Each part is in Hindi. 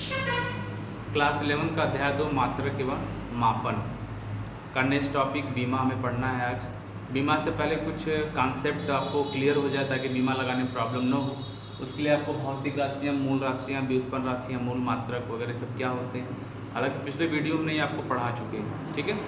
क्लास 11 का अध्याय 2 मात्रक एवं मापन का नेक्स्ट टॉपिक बीमा हमें पढ़ना है आज। बीमा से पहले कुछ कॉन्सेप्ट आपको क्लियर हो जाए ताकि बीमा लगाने में प्रॉब्लम न हो। उसके लिए आपको भौतिक राशियाँ, मूल राशियाँ, व्युत्पन्न राशियाँ, मूल मात्रक वगैरह सब क्या होते हैं, हालांकि पिछले वीडियो में ये आपको पढ़ा चुके हैं, ठीक है।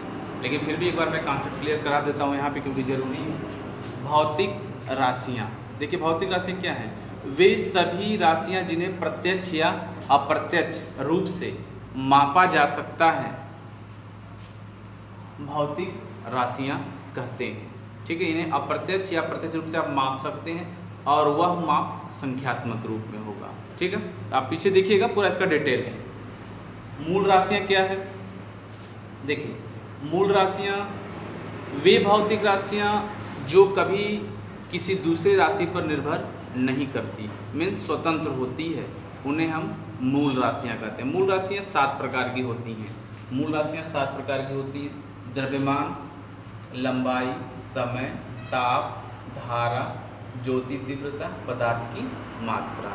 लेकिन फिर भी एक बार मैं कॉन्सेप्ट क्लियर करा देता हूँ यहाँ पे क्योंकि ज़रूरी है। भौतिक राशियाँ, देखिए भौतिक राशियाँ क्या हैं? वे सभी राशियाँ जिन्हें प्रत्यक्ष या अप्रत्यक्ष रूप से मापा जा सकता है, भौतिक राशियाँ कहते हैं, ठीक है। इन्हें अप्रत्यक्ष या प्रत्यक्ष रूप से आप माप सकते हैं और वह माप संख्यात्मक रूप में होगा, ठीक है। आप पीछे देखिएगा, पूरा इसका डिटेल है। मूल राशियाँ क्या है? देखिए मूल राशियाँ वे भौतिक राशियाँ जो कभी किसी दूसरे राशि पर निर्भर नहीं करती, मीन्स स्वतंत्र होती है, उन्हें हम मूल राशियाँ कहते हैं। मूल राशियाँ 7 प्रकार की होती हैं। मूल राशियाँ 7 प्रकार की होती हैं: द्रव्यमान, लंबाई, समय, ताप, धारा, ज्योति तीव्रता, पदार्थ की मात्रा।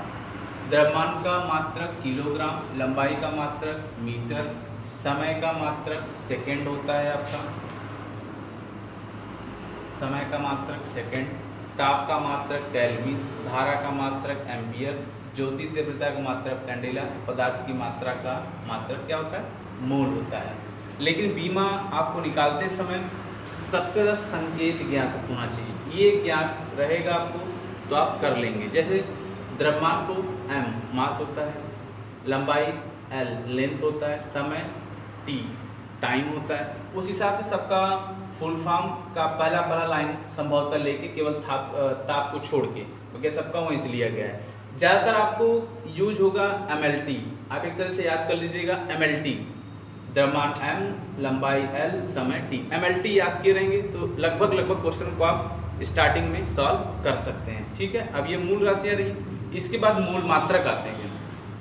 द्रव्यमान का मात्रक किलोग्राम, लंबाई का मात्रक मीटर, समय का मात्रक सेकंड होता है आपका, समय का मात्रक सेकंड, ताप का मात्रक केल्विन, धारा का मात्रक एम्पियर, ज्योति तीव्रता का मात्रक कैंडेला, पदार्थ की मात्रा का मात्रक क्या होता है? मोल होता है। लेकिन बीमा आपको निकालते समय सबसे ज़्यादा संकेत ज्ञात होना चाहिए। ये ज्ञात रहेगा आपको तो आप कर लेंगे। जैसे द्रव्यमान को m मास होता है, लंबाई l लेंथ होता है, समय t टाइम होता है। उस हिसाब से सबका फुल फॉर्म का पहला लाइन संभवतः लेके केवल ताप को छोड़ के, क्योंकि सबका वहीं से लिया गया है। ज़्यादातर आपको यूज होगा MLT, आप एक तरह से याद कर लीजिएगा MLT, द्रव्यमान m, लंबाई l, समय t। MLT याद किए रहेंगे तो लगभग क्वेश्चन को आप स्टार्टिंग में सॉल्व कर सकते हैं, ठीक है। अब ये मूल राशियाँ रही, इसके बाद मूल मात्रक आते हैं।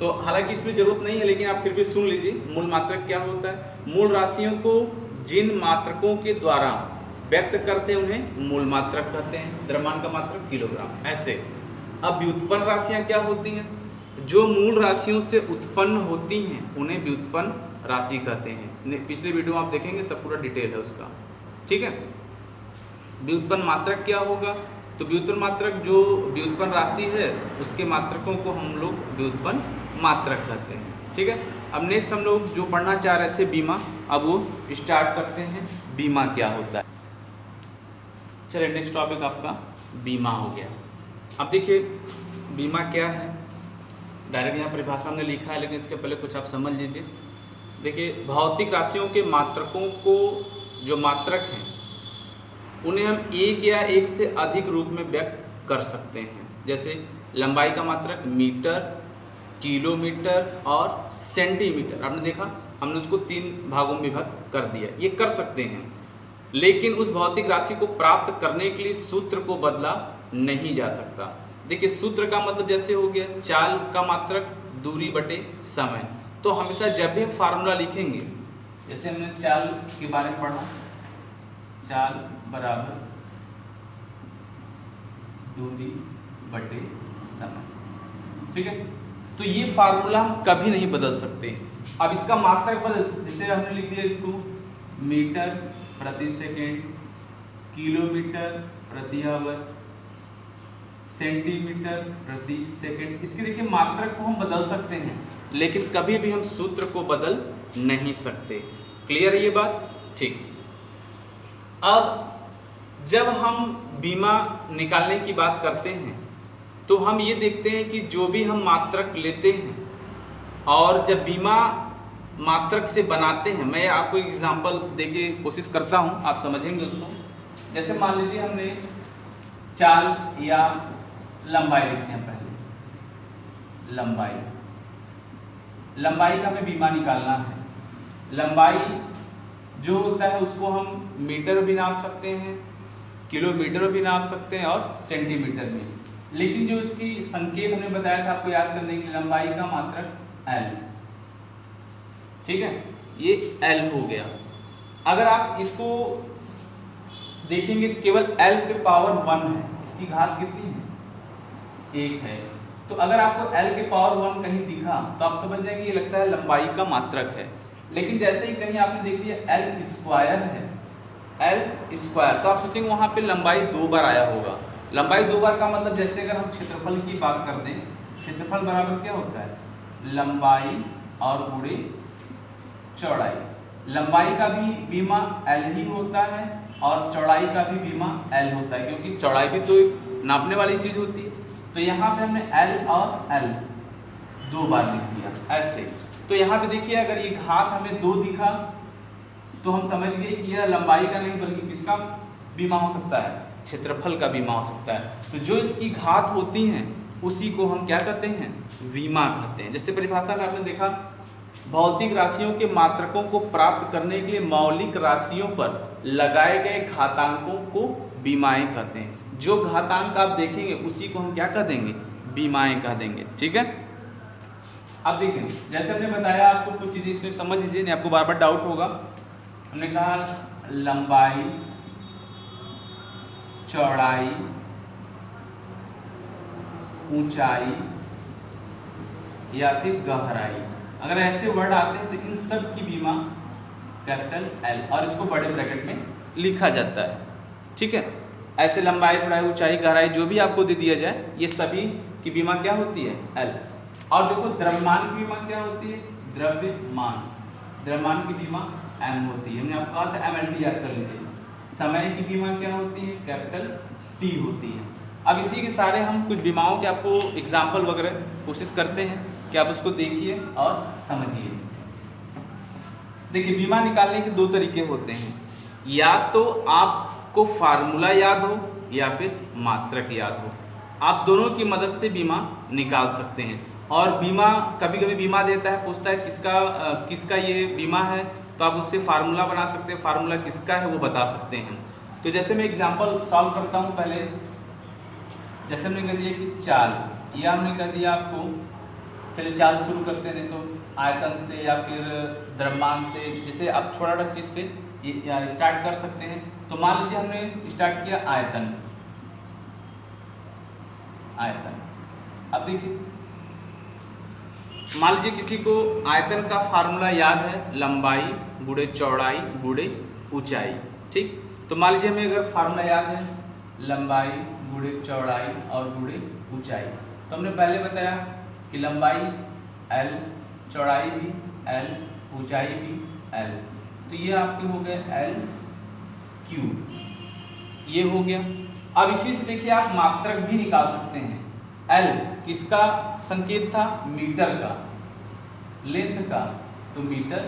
तो हालांकि इसमें जरूरत नहीं है, लेकिन आप फिर भी सुन लीजिए मूल मात्रक क्या होता है। मूल राशियों को जिन मात्रकों के द्वारा व्यक्त करते हैं उन्हें मूल मात्रक कहते हैं। द्रव्यमान का मात्रक किलोग्राम, ऐसे। अब व्युत्पन्न राशियाँ क्या होती हैं? जो मूल राशियों से उत्पन्न होती हैं उन्हें व्युत्पन्न राशि कहते हैं। पिछले वीडियो में आप देखेंगे, सब पूरा डिटेल है उसका, ठीक है। व्युत्पन्न मात्रक क्या होगा? तो व्युत्पन्न मात्रक जो व्युत्पन्न राशि है उसके मात्रकों को हम लोग व्युत्पन्न मात्रक कहते हैं, ठीक है। अब नेक्स्ट हम लोग जो पढ़ना चाह रहे थे बीमा, अब वो स्टार्ट करते हैं। बीमा क्या होता है? चलिए नेक्स्ट टॉपिक आपका बीमा हो गया। अब देखिए बीमा क्या है, डायरेक्ट यहाँ परिभाषा में लिखा है, लेकिन इसके पहले कुछ आप समझ लीजिए। देखिए भौतिक राशियों के मात्रकों को, जो मात्रक हैं उन्हें हम एक या एक से अधिक रूप में व्यक्त कर सकते हैं। जैसे लंबाई का मात्रक मीटर, किलोमीटर और सेंटीमीटर। आपने देखा हमने उसको 3 भागों में विभक्त कर दिया, ये कर सकते हैं। लेकिन उस भौतिक राशि को प्राप्त करने के लिए सूत्र को बदला नहीं जा सकता। देखिए सूत्र का मतलब जैसे हो गया चाल का मात्रक दूरी बटे समय। तो हमेशा जब भी हम फार्मूला लिखेंगे, जैसे हमने चाल के बारे में पढ़ा, चाल बराबर दूरी बटे समय, ठीक है। तो ये फार्मूला हम कभी नहीं बदल सकते। अब इसका मात्रक बदल, जैसे हमने लिख दिया इसको मीटर प्रति सेकेंड, किलोमीटर प्रति आवर, सेंटीमीटर प्रति सेकेंड। इसके देखिए मात्रक को हम बदल सकते हैं, लेकिन कभी भी हम सूत्र को बदल नहीं सकते। क्लियर है ये बात? ठीक। अब जब हम बीमा निकालने की बात करते हैं तो हम ये देखते हैं कि जो भी हम मात्रक लेते हैं और जब बीमा मात्रक से बनाते हैं, मैं आपको एक एग्जांपल देके कोशिश करता हूं, आप समझेंगे उसको। जैसे मान लीजिए हमने चाल या लंबाई लिखते हैं, पहले लंबाई का हमें बीमा निकालना है। लंबाई जो होता है उसको हम मीटर भी नाप सकते हैं, किलोमीटर भी नाप सकते हैं और सेंटीमीटर में। लेकिन जो इसकी संकेत हमने बताया था आपको याद करने की, लंबाई का मात्रक L, ठीक है, ये L हो गया। अगर आप इसको देखेंगे तो केवल L पे पावर 1 है, इसकी घात कितनी है? 1 है। तो अगर आपको l के पावर 1 कहीं दिखा तो आप समझ जाएंगे ये लगता है लंबाई का मात्रक है। लेकिन जैसे ही कहीं आपने देख लिया l स्क्वायर है, l स्क्वायर, तो आप सोचेंगे वहां पे लंबाई 2 बार आया होगा। लंबाई 2 बार का मतलब जैसे अगर हम क्षेत्रफल की बात कर दें, क्षेत्रफल बराबर क्या होता है, लंबाई और गुणे चौड़ाई। लंबाई का भी बीमा l ही होता है और चौड़ाई का भी बीमा l होता है, क्योंकि चौड़ाई भी तो नापने वाली चीज होती है। तो यहाँ पे हमने l और l 2 बार लिख दिया ऐसे। तो यहाँ पे देखिए अगर ये घात हमें 2 दिखा तो हम समझ गए कि यह लंबाई का नहीं बल्कि किसका बीमा हो सकता है, क्षेत्रफल का बीमा हो सकता है। तो जो इसकी घात होती हैं उसी को हम क्या कहते हैं, विमा कहते हैं। जैसे परिभाषा में आपने देखा, भौतिक राशियों के मात्रकों को प्राप्त करने के लिए मौलिक राशियों पर लगाए गए घातांकों को विमाएं कहते हैं। जो घातांक आप देखेंगे उसी को हम क्या कह देंगे, विमाएं कह देंगे। ठीक है, अब देखें जैसे हमने बताया आपको कुछ चीजें इसमें समझ लीजिए, नहीं आपको बार बार डाउट होगा। हमने कहा लंबाई, चौड़ाई, ऊंचाई या फिर गहराई, अगर ऐसे वर्ड आते हैं तो इन सब की बीमा कैपिटल L और इसको बड़े ब्रैकेट में लिखा जाता है। ठीक है, ऐसे लंबाई, चौड़ाई, ऊंचाई, गहराई जो भी आपको दे दिया जाए ये सभी की बीमा क्या होती है, L। और देखो द्रव्यमान की बीमा क्या होती है, द्रव्यमान, द्रव्यमान की बीमा M होती है। हमने आपको कहा था MLT याद कर लीजिए। समय की बीमा क्या होती है, कैपिटल T होती है। अब इसी के सारे हम कुछ बीमाओं के आपको एग्जाम्पल वगैरह कोशिश करते हैं कि आप उसको देखिए और समझिए। देखिए बीमा निकालने के 2 तरीके होते हैं, या तो आपको फार्मूला याद हो या फिर मात्रक याद हो। आप दोनों की मदद से बीमा निकाल सकते हैं। और बीमा कभी कभी बीमा देता है, पूछता है किसका ये बीमा है, तो आप उससे फार्मूला बना सकते हैं, फार्मूला किसका है वो बता सकते हैं। तो जैसे मैं एग्जाम्पल सॉल्व करता हूँ पहले, जैसे हमने कह दिया कि चाल, या हमने कह दिया आपको, चलिए चाल शुरू करते हैं, नहीं तो आयतन से या फिर द्रव्यमान से, जैसे आप छोटा छोटा चीज़ से स्टार्ट कर सकते हैं। तो मान लीजिए हमने स्टार्ट किया आयतन, आयतन। अब देखिए मान लीजिए किसी को आयतन का फार्मूला याद है, लंबाई गुणे चौड़ाई गुणे ऊंचाई। ठीक, तो मान लीजिए हमें अगर फार्मूला याद है लंबाई गुणे चौड़ाई और गुणे ऊंचाई, तो हमने पहले बताया कि लंबाई L, चौड़ाई भी L, ऊंचाई भी L, तो ये आपके हो गए L क्यूब, ये हो गया। अब इसी से देखिए आप मात्रक भी निकाल सकते हैं। L किसका संकेत था, मीटर का, लेंथ का, तो मीटर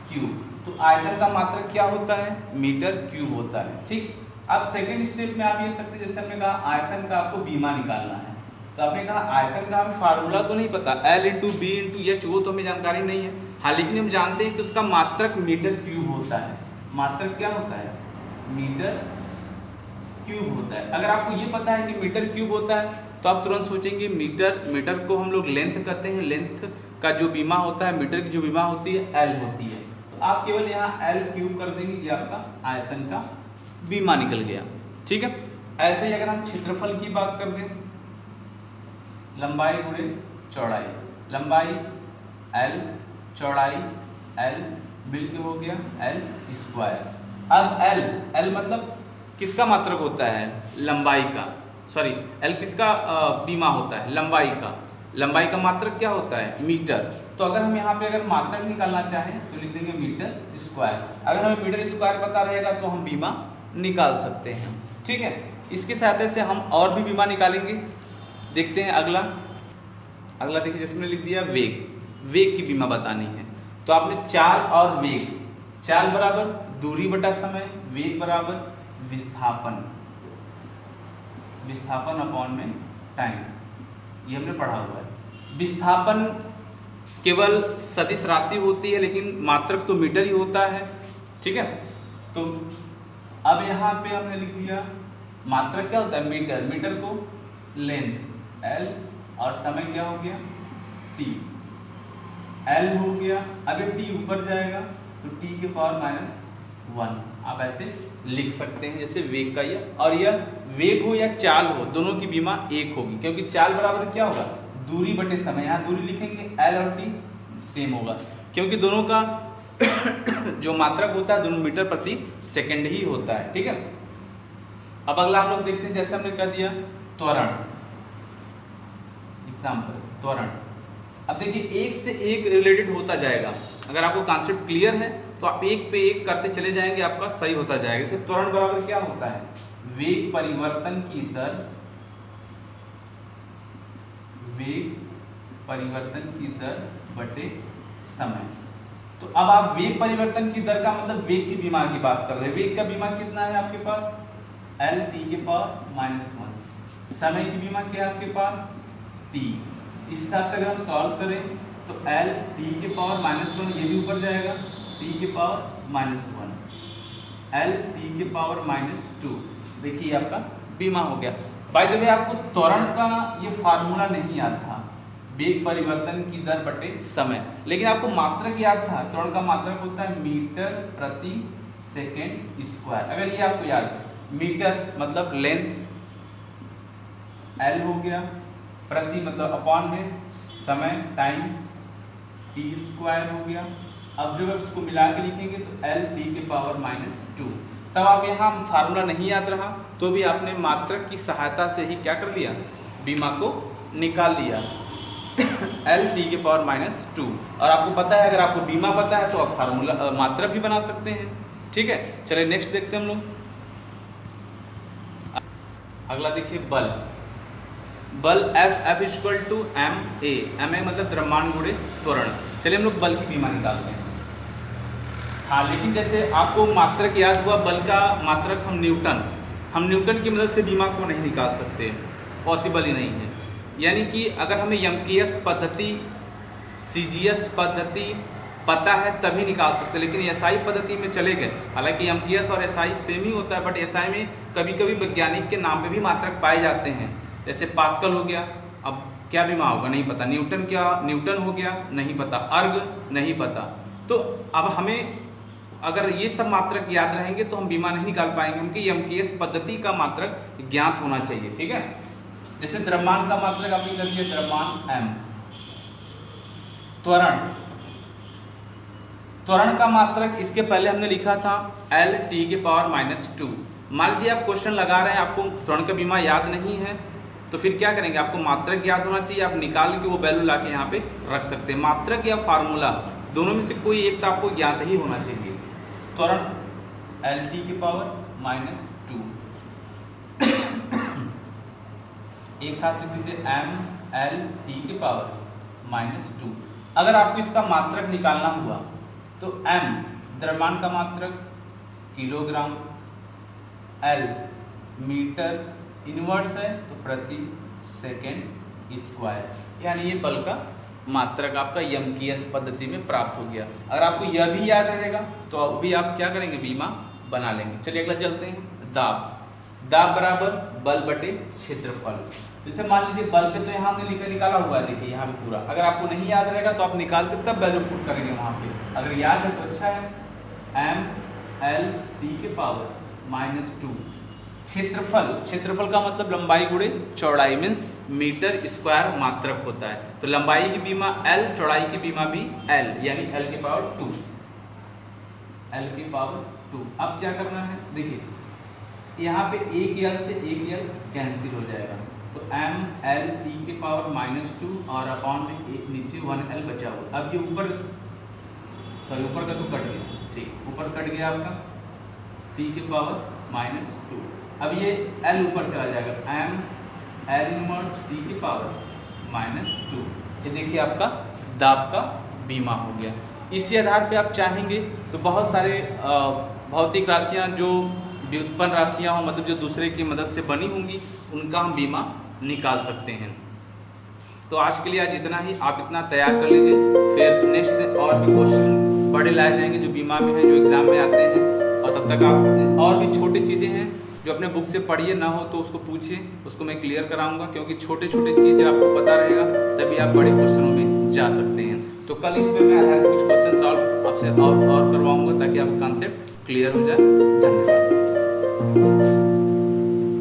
क्यूब। तो आयतन का मात्रक क्या होता है, मीटर क्यूब होता है। ठीक, अब सेकेंड स्टेप में आप ये सकते, जैसे हमने कहा आयतन का आपको बीमा निकालना है, तो आपने कहा आयतन का हमें फार्मूला तो नहीं पता, L into B into H, वो तो हमें जानकारी नहीं है। हाँ, लेकिन हम जानते हैं कि उसका मात्रक मीटर क्यूब होता है। मात्रक क्या होता है, मीटर क्यूब होता है। अगर आपको ये पता है कि मीटर क्यूब होता है तो आप तुरंत सोचेंगे मीटर को हम लोग लेंथ कहते हैं, लेंथ का जो बीमा होता है, मीटर की जो बीमा होती है L होती है। तो आप केवल यहाँ L क्यूब कर देंगे, ये आपका आयतन का बीमा निकल गया। ठीक है, ऐसे ही अगर हम क्षेत्रफल की बात कर दें, लंबाई गुणे चौड़ाई, लंबाई L, चौड़ाई L, मिलके हो गया L स्क्वायर। अब L मतलब किसका मात्रक होता है, लंबाई का, सॉरी L किसका बीमा होता है, लंबाई का। लंबाई का मात्रक क्या होता है, मीटर। तो अगर हम यहाँ पे अगर मात्रक निकालना चाहें तो लिख देंगे मीटर स्क्वायर। अगर हमें मीटर स्क्वायर पता रहेगा तो हम बीमा निकाल सकते हैं। ठीक है, इसके सहायता से हम और भी बीमा निकालेंगे। देखते हैं अगला देखिए, जैसे मैंने लिख दिया वेग, वेग की बीमा बतानी है। तो आपने चाल और वेग, चाल बराबर दूरी बटा समय, वेग बराबर विस्थापन, विस्थापन अपॉन में टाइम, ये हमने पढ़ा हुआ है। विस्थापन केवल सदिश राशि होती है, लेकिन मात्रक तो मीटर ही होता है। ठीक है, तो अब यहाँ पे हमने लिख दिया मात्रक क्या होता है, मीटर, मीटर को लेंथ L और समय क्या हो गया T, L हो गया। अब ये T ऊपर जाएगा तो T के पावर -1, आप ऐसे लिख सकते हैं जैसे वेग का ये। और यह वेग हो या चाल हो, दोनों की बीमा एक होगी, क्योंकि चाल बराबर क्या होगा, दूरी बटे समय, यहाँ दूरी लिखेंगे L और T सेम होगा क्योंकि दोनों का जो मात्रक होता है दोनों मीटर प्रति सेकंड ही होता है। ठीक है, अब अगला हम लोग देखते हैं, जैसे हमने कह दिया त्वरण, एग्जाम्पल त्वरण। अब देखिए एक से एक रिलेटेड होता जाएगा, अगर आपको कॉन्सेप्ट क्लियर है तो आप एक पे एक करते चले जाएंगे, आपका सही होता जाएगा। जैसे त्वरण बराबर क्या होता है, वेग परिवर्तन की दर, वेग परिवर्तन की दर बटे समय। तो अब आप वेग परिवर्तन की दर का मतलब वेग की बीमा की बात कर रहे हैं। वेग का बीमा कितना है आपके पास, L t के पावर -1। समय की बीमा क्या है आपके पास, t। इस हिसाब से अगर हम सॉल्व करें तो L t के पावर -1, ये भी ऊपर जाएगा, t के पावर -1, L t के पावर -2। देखिए आपका बीमा हो गया। बाय द वे आपको त्वरण का ये फार्मूला नहीं याद था, वेग परिवर्तन की दर बटे समय, लेकिन आपको मात्रक याद था। त्वरण का मात्रक होता है मीटर प्रति सेकेंड स्क्वायर। अगर ये आपको याद है, मीटर मतलब लेंथ, L हो गया, प्रति मतलब अपॉन में समय टाइम, t स्क्वायर हो गया। अब जब आप इसको मिला के लिखेंगे तो L t के पावर -2। तब आप यहाँ फार्मूला नहीं याद रहा तो भी आपने मात्रक की सहायता से ही क्या कर लिया, बीमा को निकाल लिया, L t के पावर -2। और आपको पता है, अगर आपको बीमा पता है तो आप फार्मूला मात्रक भी बना सकते हैं। ठीक है, चलिए नेक्स्ट देखते हैं हम लोग। अगला देखिए बल, बल F equal to ma, ma मतलब द्रव्यमान गुणे त्वरण। चलिए हम लोग बल की बीमा निकालते हैं। हाँ, लेकिन जैसे आपको मात्रक याद हुआ, बल का मात्रक हम न्यूटन की मदद से बीमा को नहीं निकाल सकते, पॉसिबल ही नहीं है। यानी कि अगर हमें यमकीयस पद्धति, सीजीएस पद्धति पता है तभी निकाल सकते, लेकिन एसआई पद्धति में चले गए। हालांकि एमकेएस और एसआई सेम ही होता है, बट एसआई में कभी कभी वैज्ञानिक के नाम पे भी मात्रक पाए जाते हैं। जैसे पास्कल हो गया, अब क्या बीमा होगा नहीं पता, न्यूटन हो गया नहीं पता, अर्ग नहीं पता। तो अब हमें अगर ये सब मात्रक याद रहेंगे तो हम बीमा नहीं निकाल पाएंगे, हमको एमकेएस पद्धति का मात्रक ज्ञात होना चाहिए। ठीक है, जैसे द्रव्यमान का मात्रक आपने कर दिया, द्रव्यमान m। त्वरण का मात्रक इसके पहले हमने लिखा था L t के पावर -2। मान लीजिए आप क्वेश्चन लगा रहे हैं, आपको त्वरण का बीमा याद नहीं है तो फिर क्या करेंगे, आपको मात्रक याद होना चाहिए, आप निकाल के वो वैल्यू लाके यहाँ पे रख सकते हैं। मात्रक या फार्मूला दोनों में से कोई एक तो आपको ज्ञात ही होना चाहिए। त्वरण L t के पावर -2, एक साथ लिख दीजिए m L t के पावर -2। अगर आपको इसका मात्रक निकालना हुआ तो m द्रव्यमान का मात्रक किलोग्राम, L मीटर इनवर्स है तो प्रति सेकेंड स्क्वायर, यानी ये बल का मात्रक आपका यमकीयस पद्धति में प्राप्त हो गया। अगर आपको यह भी याद रहेगा तो अभी आप क्या करेंगे, बीमा बना लेंगे। चलिए अगला चलते हैं, दाब। दाब बराबर बल बटे क्षेत्रफल। जैसे मान लीजिए बल पे तो यहाँ हमने निकाला हुआ है, देखिए यहाँ पे पूरा। अगर आपको नहीं याद रहेगा तो आप निकाल के तब वैल्यू पुट करेंगे वहाँ पे। अगर याद है तो अच्छा है, m L t के पावर -2। क्षेत्रफल का मतलब लंबाई गुणे चौड़ाई, मीन्स मीटर स्क्वायर मात्रक होता है। तो लंबाई की बीमा L, चौड़ाई की बीमा भी L, यानी L के पावर 2, L के पावर 2। अब क्या करना है, देखिए यहाँ पे एक L से एक L कैंसिल हो जाएगा, तो m L t के पावर -2 और अपॉन में एक नीचे 1L बचा हुआ। अब ये ऊपर का तो कट गया, ठीक, ऊपर कट गया आपका t के पावर -2। अब ये L ऊपर चला जाएगा, m L इनवर्स t के पावर -2। ये देखिए आपका दाब का बीमा हो गया। इसी आधार पे आप चाहेंगे तो बहुत सारे भौतिक राशियाँ जो व्युत्पन्न राशियाँ हो, मतलब जो दूसरे की मदद से बनी होंगी, उनका हम बीमा निकाल सकते हैं। तो आज के लिए आज इतना ही, आप इतना तैयार कर लीजिए, फिर नेक्स्ट दिन और भी क्वेश्चन बड़े लाए जाएंगे जो बीमा में हैं, जो एग्जाम में आते हैं। और तब तक आप और भी छोटी चीज़ें हैं जो अपने बुक से पढ़िए, ना हो तो उसको पूछिए, उसको मैं क्लियर कराऊंगा, क्योंकि छोटे छोटे चीज़ें आपको पता रहेगा तभी आप बड़े क्वेश्चनों में जा सकते हैं। तो कल इसमें मैं कुछ क्वेश्चन सॉल्व आपसे और करवाऊंगा ताकि आपका कॉन्सेप्ट क्लियर हो जाए। धन्यवाद।